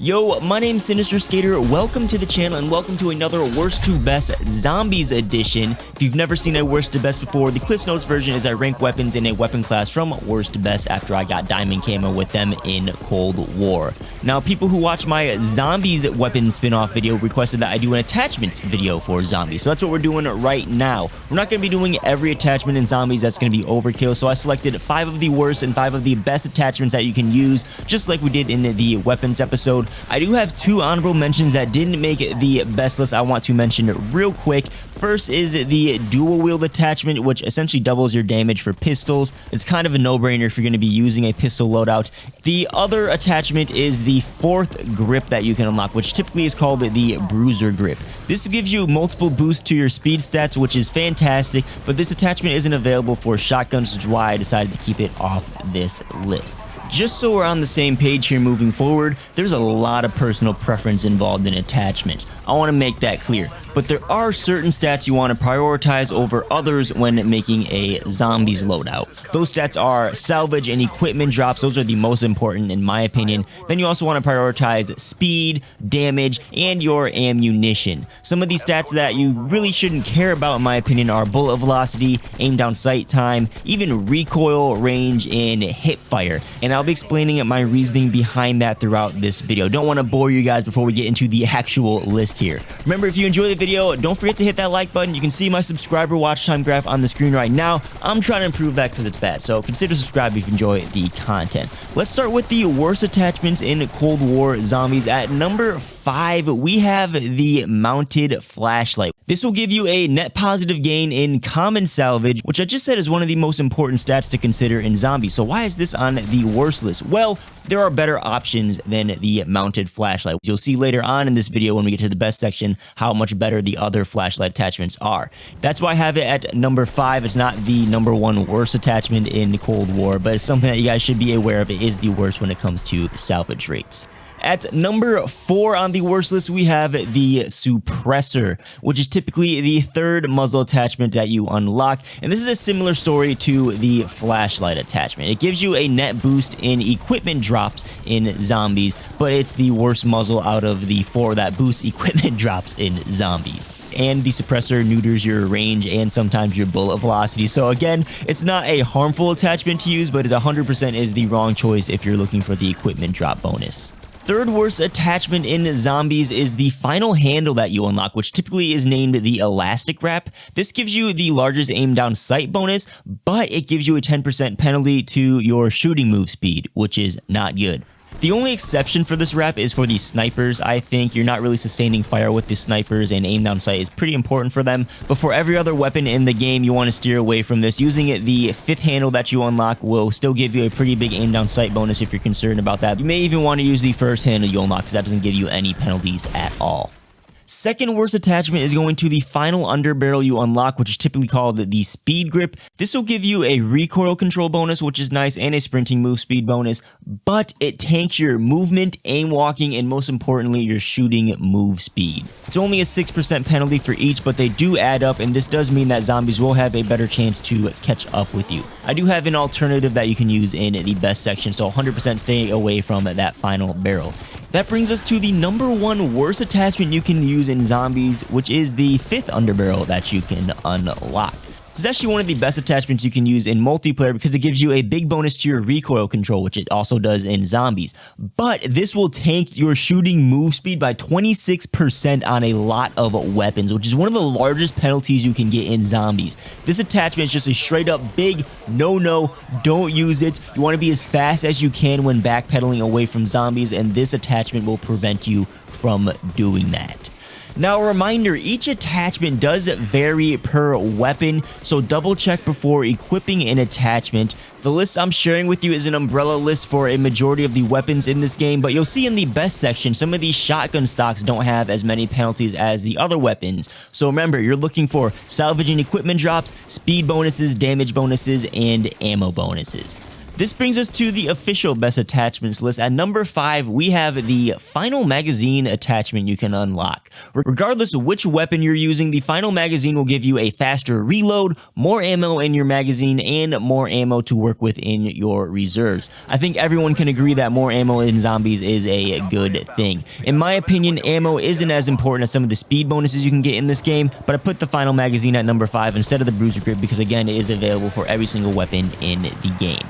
Yo, my name's Sinister Skater, welcome to the channel and welcome to another Worst to Best Zombies edition. If you've never seen a Worst to Best before, the Cliffs Notes version is I rank weapons in a weapon class from Worst to Best after I got Diamond Camo with them in Cold War. Now, people who watch my Zombies weapon spin-off video requested that I do an attachments video for Zombies, so that's what we're doing right now. We're not going to be doing every attachment in Zombies, that's going to be overkill, so I selected 5 of the worst and 5 of the best attachments that you can use, just like we did in the weapons episode. I do have 2 honorable mentions that didn't make the best list I want to mention real quick. First is the dual wield attachment, which essentially doubles your damage for pistols. It's kind of a no-brainer if you're going to be using a pistol loadout. The other attachment is the 4th grip that you can unlock, which typically is called the bruiser grip. This gives you multiple boosts to your speed stats, which is fantastic, but this attachment isn't available for shotguns, which is why I decided to keep it off this list. Just so we're on the same page here moving forward, there's a lot of personal preference involved in attachments. I want to make that clear. But there are certain stats you want to prioritize over others when making a Zombies loadout. Those stats are salvage and equipment drops. Those are the most important in my opinion. Then you also want to prioritize speed, damage, and your ammunition. Some of these stats that you really shouldn't care about in my opinion are bullet velocity, aim down sight time, even recoil, range, and hip fire. And I'll be explaining my reasoning behind that throughout this video. Don't want to bore you guys before we get into the actual list here. Remember, if you enjoy the video, don't forget to hit that like button. You can see my subscriber watch time graph on the screen right now. I'm trying to improve that because it's bad, so consider subscribing if you enjoy the content. Let's start with the worst attachments in Cold War Zombies. At number 5, we have the mounted flashlight. This will give you a net positive gain in common salvage, which I just said is one of the most important stats to consider in Zombies. So why is this on the worst list? Well, there are better options than the mounted flashlight. You'll see later on in this video when we get to the best section how much better the other flashlight attachments are. That's why I have it at number 5. It's not the number 1 worst attachment in Cold War, but it's something that you guys should be aware of. It is the worst when it comes to salvage rates. At number 4 on the worst list, we have the suppressor, which is typically the 3rd muzzle attachment that you unlock. And this is a similar story to the flashlight attachment. It gives you a net boost in equipment drops in Zombies, but it's the worst muzzle out of the 4 that boosts equipment drops in Zombies. And the suppressor neuters your range and sometimes your bullet velocity. So again, it's not a harmful attachment to use, but it 100% is the wrong choice if you're looking for the equipment drop bonus. 3rd worst attachment in Zombies is the final handle that you unlock, which typically is named the elastic wrap. This gives you the largest aim down sight bonus, but it gives you a 10% penalty to your shooting move speed, which is not good. The only exception for this wrap is for the snipers. I think you're not really sustaining fire with the snipers, and aim down sight is pretty important for them. But for every other weapon in the game, you want to steer away from this. Using it, the 5th handle that you unlock will still give you a pretty big aim down sight bonus if you're concerned about that. You may even want to use the 1st handle you unlock because that doesn't give you any penalties at all. 2nd worst attachment is going to the final underbarrel you unlock, which is typically called the speed grip. This will give you a recoil control bonus, which is nice, and a sprinting move speed bonus, but it tanks your movement, aim walking, and most importantly, your shooting move speed. It's only a 6% penalty for each, but they do add up, and this does mean that Zombies will have a better chance to catch up with you. I do have an alternative that you can use in the best section, so 100% stay away from that final barrel. That brings us to the number 1 worst attachment you can use in Zombies, which is the 5th underbarrel that you can unlock. This is actually one of the best attachments you can use in multiplayer because it gives you a big bonus to your recoil control, which it also does in Zombies. But this will tank your shooting move speed by 26% on a lot of weapons, which is one of the largest penalties you can get in Zombies. This attachment is just a straight up big no, don't use it. You want to be as fast as you can when backpedaling away from Zombies, and this attachment will prevent you from doing that. Now, a reminder, each attachment does vary per weapon, so double check before equipping an attachment. The list I'm sharing with you is an umbrella list for a majority of the weapons in this game, but you'll see in the best section, some of these shotgun stocks don't have as many penalties as the other weapons. So remember, you're looking for salvage and equipment drops, speed bonuses, damage bonuses, and ammo bonuses. This brings us to the official best attachments list. At number 5, we have the final magazine attachment you can unlock. Regardless of which weapon you're using, the final magazine will give you a faster reload, more ammo in your magazine, and more ammo to work with in your reserves. I think everyone can agree that more ammo in zombies is a good thing. In my opinion, ammo isn't as important as some of the speed bonuses you can get in this game, but I put the final magazine at number 5 instead of the bruiser grip because, again, it is available for every single weapon in the game.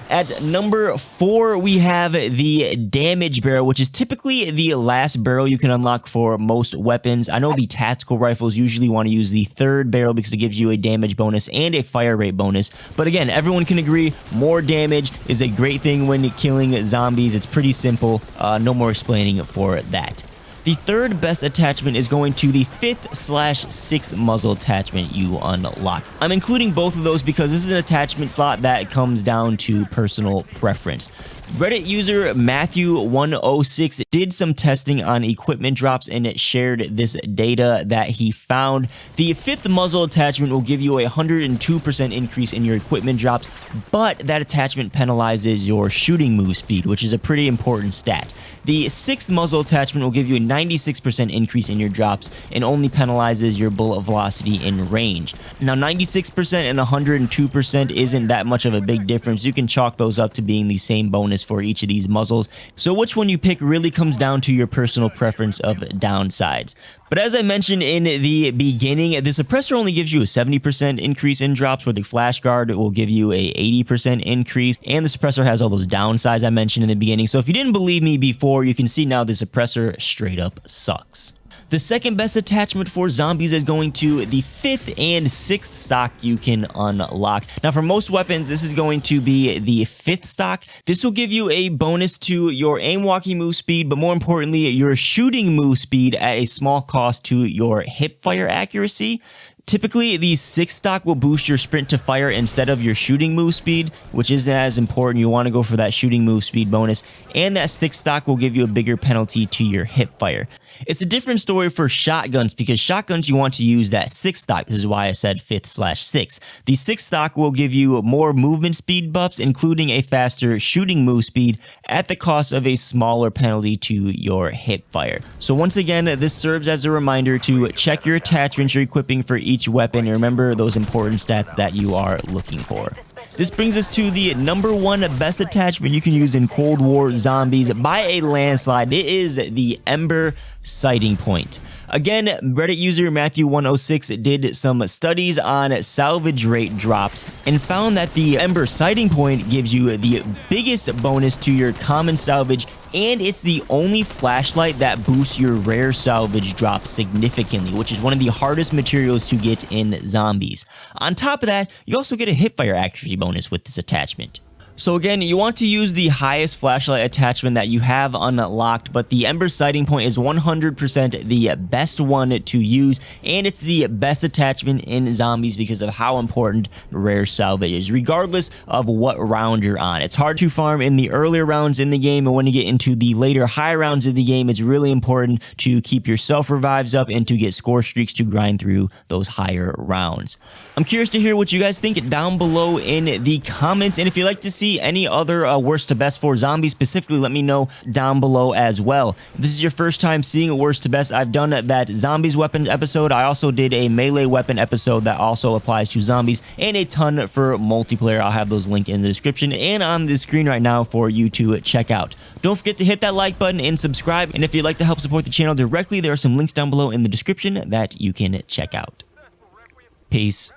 At number 4, we have the damage barrel, which is typically the last barrel you can unlock for most weapons. I know the tactical rifles usually want to use the 3rd barrel because it gives you a damage bonus and a fire rate bonus. But again, everyone can agree more damage is a great thing when killing zombies. It's pretty simple. No more explaining for that. The 3rd best attachment is going to the 5th/6th muzzle attachment you unlock. I'm including both of those because this is an attachment slot that comes down to personal preference. Reddit user Matthew106 did some testing on equipment drops and it shared this data that he found. The 5th muzzle attachment will give you a 102% increase in your equipment drops, but that attachment penalizes your shooting move speed, which is a pretty important stat. The 6th muzzle attachment will give you a 96% increase in your drops and only penalizes your bullet velocity in range. Now, 96% and 102% isn't that much of a big difference. You can chalk those up to being the same bonus for each of these muzzles. So which one you pick really comes down to your personal preference of downsides. But as I mentioned in the beginning, the suppressor only gives you a 70% increase in drops, where the flash guard will give you a 80% increase, and the suppressor has all those downsides I mentioned in the beginning. So if you didn't believe me before, you can see now the suppressor straight up sucks. The 2nd best attachment for zombies is going to the 5th and 6th stock you can unlock. Now, for most weapons, this is going to be the 5th stock. This will give you a bonus to your aim walking move speed, but more importantly, your shooting move speed at a small cost to your hip fire accuracy. Typically, the 6th stock will boost your sprint to fire instead of your shooting move speed, which isn't as important. You want to go for that shooting move speed bonus, and that 6th stock will give you a bigger penalty to your hip fire. It's a different story for shotguns because shotguns you want to use that 6th stock. This is why I said 5th/6th. The 6th stock will give you more movement speed buffs, including a faster shooting move speed at the cost of a smaller penalty to your hip fire. So once again, this serves as a reminder to check your attachments you're equipping for each weapon and remember those important stats that you are looking for. This brings us to the number 1 best attachment you can use in Cold War zombies by a landslide. It is the Ember Sighting Point. Again, Reddit user Matthew106 did some studies on salvage rate drops and found that the Ember Sighting Point gives you the biggest bonus to your common salvage, and it's the only flashlight that boosts your rare salvage drops significantly, which is one of the hardest materials to get in zombies. On top of that, you also get a hipfire accuracy bonus with this attachment. So again, you want to use the highest flashlight attachment that you have unlocked, but the Ember Sighting Point is 100% the best one to use, and it's the best attachment in zombies because of how important rare salvage is, regardless of what round you're on. It's hard to farm in the earlier rounds in the game, and when you get into the later high rounds of the game, it's really important to keep your self-revives up and to get score streaks to grind through those higher rounds. I'm curious to hear what you guys think down below in the comments, and if you'd like to see any other worst to best for zombies specifically, let me know down below as well. If this is your first time seeing a worst to best, I've done that zombies weapon episode. I also did a melee weapon episode that also applies to zombies, and a ton for multiplayer. I'll have those linked in the description and on the screen right now for you to check out. Don't forget to hit that like button and subscribe, and if you'd like to help support the channel directly, there are some links down below in the description that you can check out. Peace.